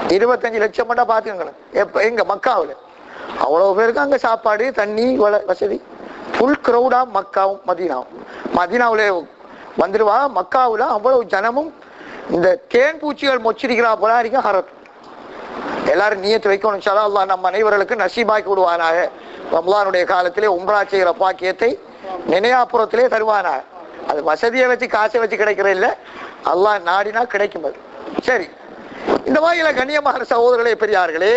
25 லட்சம் மட்டும் பாத்துக்கங்களேன். எங்க மக்காவில் அவ்வளவு பேருக்கு அங்க சாப்பாடு தண்ணி வசதி, ஃபுல் கிரௌடா மக்காவும் மதீனாவும். மதீனாவில வந்துடுவா, மக்காவுல அவ்வளவு ஜனமும் இந்த தேன் பூச்சிகள் மொச்சிருக்கிறா போல இருக்கும் ஹரத். எல்லாரும் நியத்து வைக்கணும் இன்ஷா அல்லாஹ். அல்லாஹ் நம்ம அனைவர்களுக்கு நசீபாக்கி விடுவானாக. ரமலானுடைய காலத்திலே உம்ரா செய்கிற பாக்கியத்தை நினையாபுரத்திலே தருவானாக. அது வசதியை வச்சு காசை வச்சு கிடைக்கிற இல்லை, அல்லாஹ் நாடினா கிடைக்கும். அது சரி. இந்த வகையில கண்ணியமான சகோதரர்களே பெரியார்களே,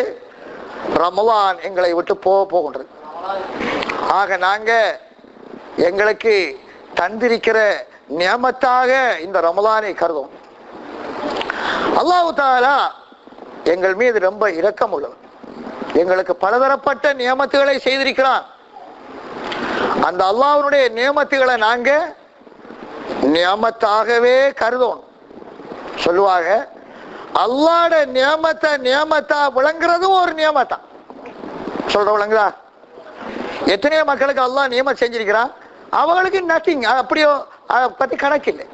ரமலான் எங்களை விட்டு போகின்றது. ஆக நாங்க எங்களுக்கு தந்திருக்கிற நியமத்தாக இந்த ரமலானை கருதும். அல்லாஹ் தஆலா எங்கள் மீது ரொம்ப இரக்கம் உள்ளவர். எங்களுக்கு பலதரப்பட்ட நியமத்துகளை செய்திருக்கிறான். அந்த அல்லாஹ்வுடைய நியமத்துகளை நாங்க நியமத்தாகவே கருதணும். சொல்லுவாங்க, அல்லாஹ்ட நியமத்தா விளங்குறதும் ஒரு நியமத்தா. சொல்ற விளங்குதா? எத்தனையோ மக்களுக்கு அல்லாஹ் நியமத் செஞ்சிருக்கிறான், அவங்களுக்கு நத்திங், அப்படியோ அதை பத்தி கணக்கு இல்லை.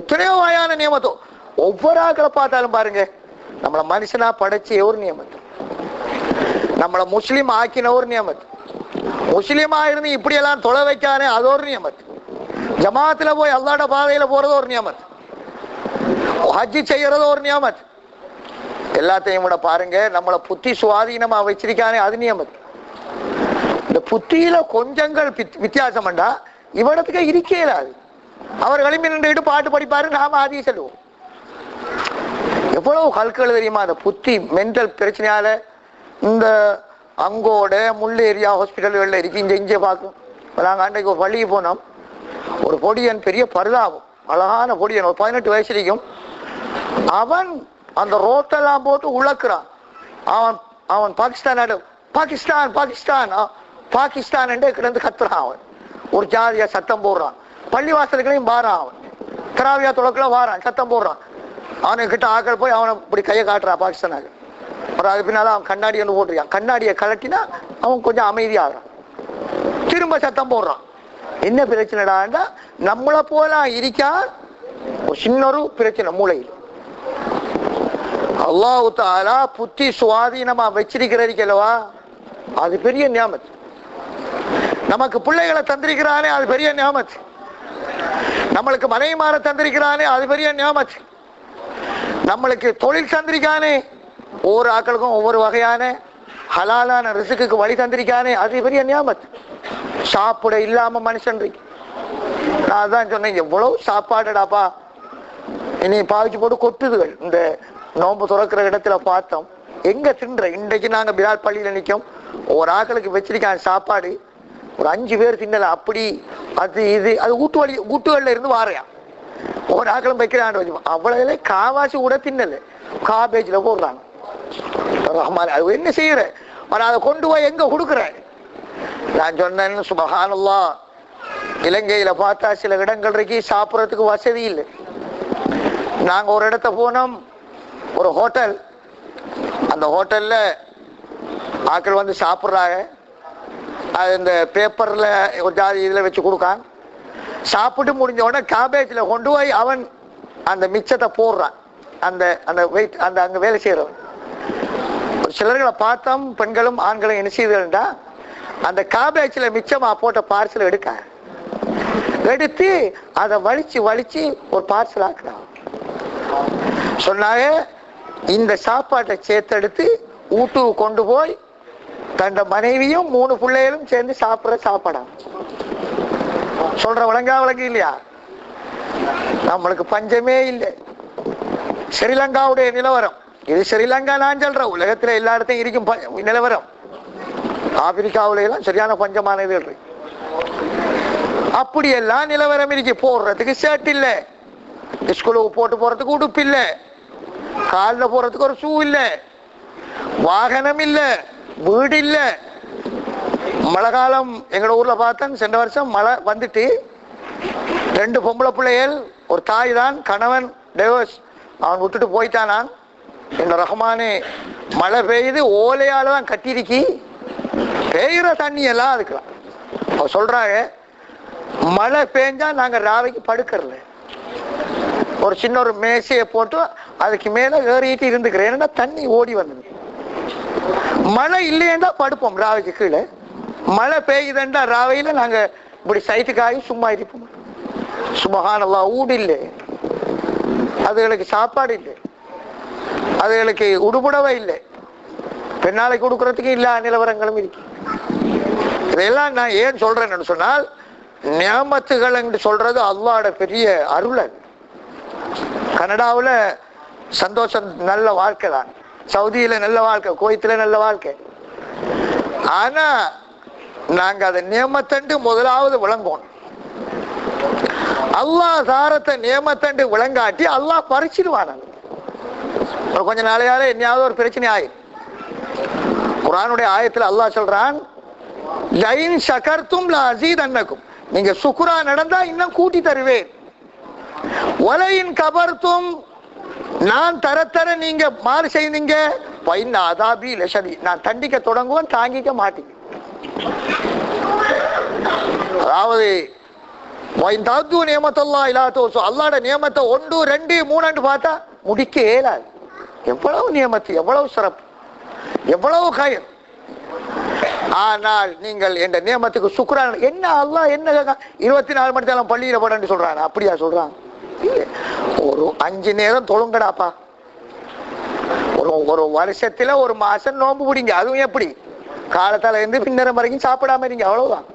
எத்தனையோ வகையான நியமத்தோ. ஒவ்வொரு ஆக்களை பார்த்தாலும் பாருங்க, நம்மள மனுஷனா படைச்ச ஒரு நியமத்து, நம்மள முஸ்லீம் ஆக்கின ஒரு நியமத்து, முஸ்லீமா இருந்து இப்படியெல்லாம் தொலை வைக்கானே அது ஒரு நியமத்து, ஜமாத்துல போய் அல்லாஹ்ட பாதையில போறது ஒரு நியமத்து, ஹஜ்ஜி செய்யறது ஒரு நியமத்து. எல்லாத்தையும் விட பாருங்க, நம்மள புத்தி சுவாதீனமா வச்சிருக்கானே அது நியமத்து. இந்த புத்தியில கொஞ்சங்கள் வித்தியாசம் பண்ணா இவடத்துக்கு இருக்கலாது. அவர் களிம்பி நின்றுட்டு பாட்டு படிப்பாரு, நாம ஆதி செல்வோம். எவ்வளவு கல்கள் தெரியுமா? அந்த புத்தி மென்டல் பிரச்சனையால இந்த அங்கோட முள்ளு ஏரியா ஹாஸ்பிட்டல்கள்ல இருக்கு. இங்க பார்க்கும். நாங்கள் அன்றைக்கு ஒரு பள்ளிக்கு போனோம். ஒரு பொடியன், பெரிய பரிதாபம், அழகான பொடியன், ஒரு 18 வயசு இருக்கும். அவன் அந்த ரோட்டெல்லாம் போட்டு உழக்குறான். அவன் பாகிஸ்தான் பாகிஸ்தான் என்று கிடந்து கத்துறான். அவன் ஒரு ஜாதியா சத்தம் போடுறான். பள்ளிவாசல்களையும் வாரான். அவன் தராவியா தொழக்குல வாரான், சத்தம் போடுறான். அவனுக்கிட்ட ஆக்கள் போய் அவனை இப்படி கையை காட்டுறான் பாகிஸ்தானாக. அப்புறம் அது பின்னால அவன் கண்ணாடி ஒன்று போட்டிருக்கான். கண்ணாடியை கலட்டினா அவன் கொஞ்சம் அமைதியாகிறான். திரும்ப சத்தம் போடுறான். என்ன பிரச்சனைடாண்டா, நம்மளை போல இருக்கா ஒரு சின்னொரு பிரச்சனை மூளையில். அல்லாஹ் தஆலா புத்தி சுவாதீனமா வச்சிருக்கிறதுக்கல்லவா, அது பெரிய நியாமத். நமக்கு பிள்ளைகளை தந்திருக்கிறானே அது பெரிய நியாமத். நம்மளுக்கு மனைவிமார தந்திருக்கிறானே அது பெரிய நியாமத். நம்மளுக்கு தொழில் தந்திருக்கானே, ஒவ்வொரு ஆக்களுக்கும் ஒவ்வொரு வகையான ஹலாலான ரிசுக்கு வழி தந்திருக்கானே அது பெரிய நியாமத். சாப்பிட இல்லாம மனுஷன் இருக்கு. நான் அதான் சொன்னேன், எவ்வளவு சாப்பாடுடாப்பா இனி பாவிச்சு போட்டு கொட்டுதுகள். இந்த நோம்பு துறக்கிற இடத்துல பார்த்தோம், எங்க தின்ற. இன்றைக்கு நாங்க பிலால் பள்ளியில நிற்கும், ஒரு ஆக்களுக்கு வச்சிருக்காங்க சாப்பாடு, ஒரு 5 பேர் தின்னல. அப்படி அது இது அது ஊட்டுகள்ல இருந்து வாரையா, ஒரு ஆக்களும் வைக்கிறான். அவ்வளவு காவாசி கூட தின்னல, காபேஜ்ல போடுறாங்க. அது என்ன செய்யற, அதை கொண்டு போய் எங்க கொடுக்குற? நான் சொன்னேன், சுபஹானல்லாஹ், இலங்கையில பார்த்தா சில இடங்கள் இருக்கு சாப்பிட்றதுக்கு வசதி இல்லை. நாங்க ஒரு இடத்த போனோம், ஒரு ஹோட்டல். அந்த ஹோட்டல்ல ஆக்கள் வந்து சாப்பிட்றாங்க. அது இந்த பேப்பர்ல ஒரு ஜாதி இதுல வச்சு கொடுக்கான். சாப்பிட்டு முடிஞ்ச உடனே காபேஜ்ல கொண்டு போய் அவன் அந்த மிச்சத்தை போடுறான். அந்த அந்த வெயிட் அந்த அங்க வேலை செய்யறவன். சிலர்களை பார்த்தோம், பெண்களும் ஆண்களும் என்ன செய்யுதுண்டா, அந்த காபேஜ்ல மிச்சமா போட்ட பார்சல் எடுத்து அதை வலிச்சு ஒரு பார்சல் ஆக்குறான். சொன்னாங்க, இந்த சாப்பாட்டை சேர்த்தெடுத்து வீட்டுக்கு கொண்டு போய் தன் மனைவியும் 3 பிள்ளைகளும் சேர்ந்து சாப்பிட்ற சாப்பாடா. சொல்ற விளங்கு இல்லையா? நம்மளுக்கு பஞ்சமே இல்லை. ஸ்ரீலங்காவுடைய நிலவரம் இது. ஸ்ரீலங்கா நான் சொல்ற உலகத்துல எல்லா இடத்தையும் இருக்கும் நிலவரம். ஆப்பிரிக்காவில எல்லாம் சரியான பஞ்சமான இது இருக்கு. அப்படியெல்லாம் நிலவரம் இருக்கு. போடுறதுக்கு ஷர்ட் இல்லை, ஸ்கூலுக்கு போட்டு போறதுக்கு உடுப்பு இல்லை, காலில் போறதுக்கு ஒரு ஷூ இல்லை, வாகனம் இல்லை, வீடு இல்லை. மழை காலம் எங்களோட ஊர்ல பார்த்தேன், சென்ற வருஷம் மழை வந்துட்டு 2 பொம்பளை பிள்ளைகள், ஒரு தாய் தான், கணவன் டைவர்ஸ், அவன் விட்டுட்டு போயிட்டானான். இந்த ரஹ்மானே மழை பெய்யுது, ஓலையால தான் கட்டிருக்கி, பெய்கிற தண்ணி எல்லாம் அதுக்கலாம். அவ சொல்றாங்க, மழை பெஞ்சா நாங்க ராவைக்கு படுக்கறல. ஒரு சின்ன ஒரு மேசையை போட்டு அதுக்கு மேல ஏறிட்டு இருந்துக்கிறேன். ஏன்னா தண்ணி ஓடி வந்தது. மழை இல்லையேண்டா படுப்போம் ராவைக்கு கீழே. மழை பெய்யுதுண்டா ராவையில நாங்க இப்படி சைட்டுக்காகி சும்மா இருப்போம். சுபஹானல்லாஹ், ஊடு இல்லை, அதுகளுக்கு சாப்பாடு இல்லை, அதுகளுக்கு உடுபுடவை இல்லை, பெண்ணாளைக்கு கொடுக்கறதுக்கு இல்ல நிலவரங்களும் இருக்கு. இதெல்லாம் நான் ஏன் சொல்றேன்னு சொன்னால், நியாமத்துகள் என்று சொல்றது அல்லாஹ்வோட பெரிய அருள். கனடாவில் சந்தோஷம், நல்ல வாழ்க்கை தான். சவுதியில நல்ல வாழ்க்கை, குவைத்துல நல்ல வாழ்க்கை. ஆனா நாங்க அதை நியமத்தண்டு முதலாவது விளங்குவோம். அல்லாஹ் தாரத்தை நியமத்தண்டு விளங்காட்டி அல்லாஹ் பறிச்சிடுவான். கொஞ்ச நாளையால என்னையாவது ஒரு பிரச்சனை ஆயிடும். குர்ஆனுடைய ஆயத்துல அல்லாஹ் சொல்றான், லைன் ஷகர்தும் லஅஸீதன்னகும், நீங்க சுக்ரா நடந்தா இன்னும் கூட்டி தருவேன். வலையின் கபர்தும், நான் தர நீங்க மாறு செய்தீங்க, பைன் அதாபி லஷதி, நான் தண்டிக்க தொடங்குவேன், தாங்கிக்க மாட்டீங்க. அதாவது அல்லாஹ்வோட நியமத்தை 1 2 3 பார்த்தா முடிக்க இயலாது. எவ்வளவு நியமத்து, எவ்வளவு சிறப்பு, எவ்வளவு கயிறு. ஆனால் நீங்கள் என்ற நியமத்துக்கு சுக்ரான் என்ன? அல்லாஹ் என்ன 24 மணி நேரம் பள்ளியில போடன்னு சொல்றான்? அப்படியா சொல்றான்? ஒரு 5 நேரம் தொழுங்கடாப்பா. ஒரு வருஷத்துல ஒரு மாசம் நோம்பு பிடிங்க. அதுவும் எப்படி? காலத்தால இருந்து பின்னரம் வரைக்கும் சாப்பிடாம இருங்க, அவ்வளவுதான்.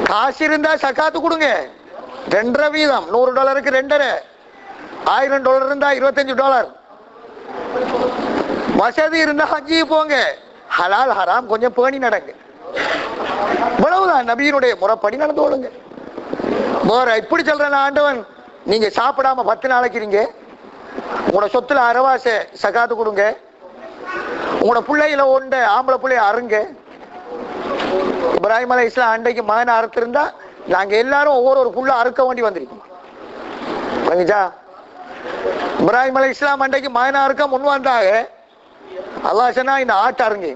காசு இருந்தா சக்காத்து கொடுங்க, 2.5%, $100 2.5, $1000 இருந்தா $25. வசதி இருந்தா ஹஜ்ஜி போங்க, ஹலால் ஹராம் கொஞ்சம் பேணி நடங்க, இவ்வளவுதான். நபியினுடைய முறைப்படி நடந்து கொள்ளுங்க. வேற இப்படி சொல்றேன் ஆண்டவன், நீங்க சாப்பிடாம 10 நாளைக்கு இருங்க, உங்களோட சொத்துல அரவாசை சக்காத்து கொடுங்க, உங்களோட பிள்ளைகளை ஒண்ட ஆம்பளை பிள்ளைய அருங்க. இப்ராஹிம் அலைஹிஸ்ஸலாம் அன்றைக்கு மகனை அறுத்திருந்தா நாங்க எல்லாரும் ஒவ்வொரு புள்ள அறுக்க வேண்டி வந்திருக்கோம். இப்ராஹிம் அலைஹிஸ்ஸலாம் அன்றைக்கு மகனை அறுக்க முன் வந்தாங்க. அல்லாஹ் சொன்னா இந்த ஆட்டை அருங்க.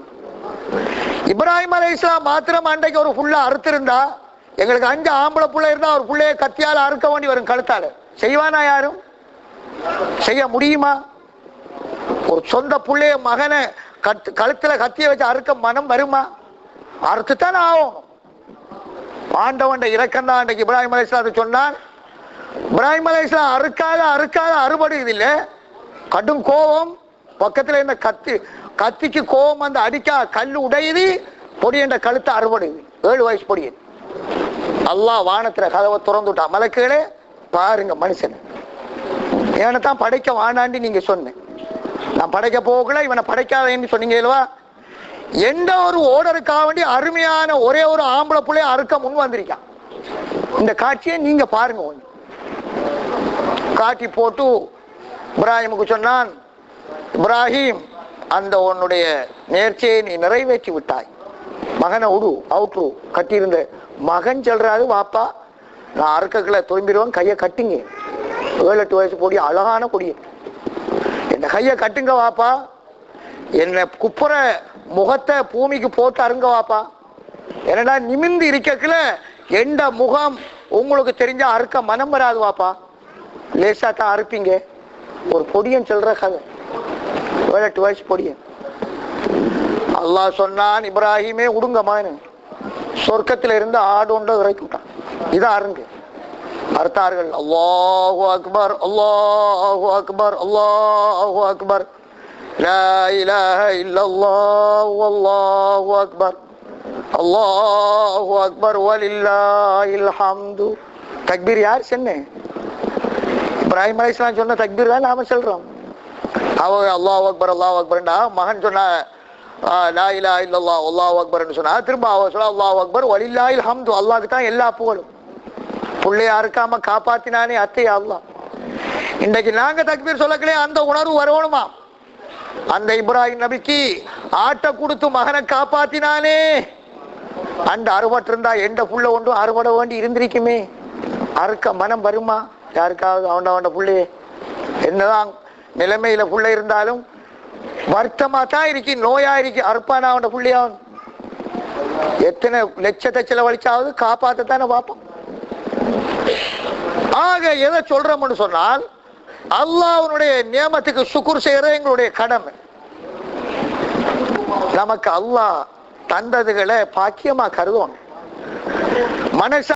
இப்ராஹிம் அலைஹிஸ்ஸலாம் மாத்திரம் அன்றைக்கு ஒரு புள்ள அறுத்திருந்தா, எங்களுக்கு 5 ஆம்பளை புள்ள இருந்தா ஒரு புள்ளைய கத்தியால அறுக்க வேண்டி வரும் கழுத்தால. செய்வானா? யாரும் செய்ய முடியுமா? ஒரு சொந்த புள்ளைய மகனை கழுத்துல கத்திய வச்சு அறுக்க மனம் வருமா? அறுத்துத்தான் ஆகும். ஆண்டவன் இரக்கம் தான். அன்றைக்கு இப்ராஹிம் அலைஹிஸ்ஸலாம் சொன்னான். இப்ராஹிம் அலைஹிஸ்ஸலாம் அறுக்காத அறுபடுது இல்லை, கடும் கோபம். பக்கத்துல இருந்த கத்திக்கு கோபம் வந்து அடிக்கா, கல்லு உடையுது, பொடி என்ற கழுத்தை அறுபடுது. 7 வயசு பொடியது. அல்லாஹ் வானத்துல கதவை திறந்துட்டான். மலக்குகளே பாருங்க மனுஷன், ஏனத்தான் படைக்க வானாண்டி நீங்க சொன்னேன், நான் படைக்க போகல, இவனை படைக்காதேன்னு சொன்னீங்க இல்லவா? எந்த ஒரு ஓடருக்காக வேண்டி அருமையான ஒரே ஒரு ஆம்பளை பிள்ளைய அறுக்க முன் வந்திருக்கான். இந்த காட்சியை நீங்க பாருங்க. காட்டி போட்டு இப்ராஹிமுக்கு சொன்னான், இப்ராஹிம், அந்த உன்னுடைய நேர்ச்சியை நீ நிறைவேற்றி விட்டாய், மகனை அவுட்ரு. கட்டியிருந்த மகன் சொல்றாரு, வாப்பா நான் அறுக்கல திரும்பிடுவேன், கையை கட்டுங்க. 7-8 வயசு பொடி, அழகான கொடிய, என்ன கையை கட்டுங்க வாப்பா, என்ன குப்புற முகத்தை பூமிக்கு போட்டு அருங்க வாப்பா. என்னடா நிமிந்து இருக்கல எந்த முகம் உங்களுக்கு தெரிஞ்ச அறுக்க மனம் வராது வாப்பா, லேசா தான் அறுப்பீங்க. ஒரு பொடியன் சொல்ற கதை, 7-8 வயசு பொடியன். அல்லாஹ் சொன்னான், இப்ராஹிமே உடுங்க மகனு, சொர்க்கத்துல இருந்து ஆடு ஒன்று இறக்கிட்டான், இதை அருங்க. அறுத்தார்கள். அல்லாஹு அக்பர், அல்லாஹு அக்பர், அல்லாஹு அக்பர், லா இலாஹ இல்லல்லாஹ் வல்லாஹு அக்பர், அல்லாஹு அக்பர் வலில்லாஹில் ஹம்து. தக்பீர் யார் சொன்னேன்? இப்ராஹிம் அலைஹிஸ்ஸலாம் சொன்ன தக்பீர் தான் நாம சொல்றோம். அவங்க அல்லாஹு அக்பர் அல்லாஹு அக்பர்ண்டா, மகன் சொன்ன லா இலாஹ இல்லல்லாஹ் வல்லாஹு அக்பர்னு சொன்னா, திரும்ப அவ சொல்ல அல்லாஹு அக்பர் வலில்லாஹில் ஹம்து, அல்லாஹ்க்கு தான் எல்லா புகழும். புள்ளைய அறுக்காம காப்பாத்தினானே அத்தையா அல்லாஹ். இன்றைக்கு நாங்க தக்பீர் சொல்லக்கலே அந்த உணர்வு வரணுமா? அந்த இப்ராஹிம் நபிக்கு ஆட்டை கொடுத்து மகனை காப்பாத்தினானே, அந்த அறுபட்டு இருந்தா எந்த புள்ள ஒன்றும் அறுபட வேண்டி இருந்திருக்குமே, அறுக்க மனம் வருமா யாருக்காவது? அவன் புள்ளையே என்னதான் நிலைமையில புள்ள இருந்தாலும் வருத்தமா தான் இருக்கு, நோயா இருக்கு, அறுப்பானா அவன் புள்ளையாவன். எத்தனை லட்சத்தை செலவழிச்சாவது காப்பாத்தத்தானே பார்ப்போம். ஆக எதை சொல்றோம்னு சொன்னால், அல்லாஹ்வுடைய நியமத்துக்கு சுக்ர் செய்யறது எங்களுடைய கடமை. நமக்கு அல்லாஹ் தந்ததுகளை பாக்கியமா கருதுவோம். மனச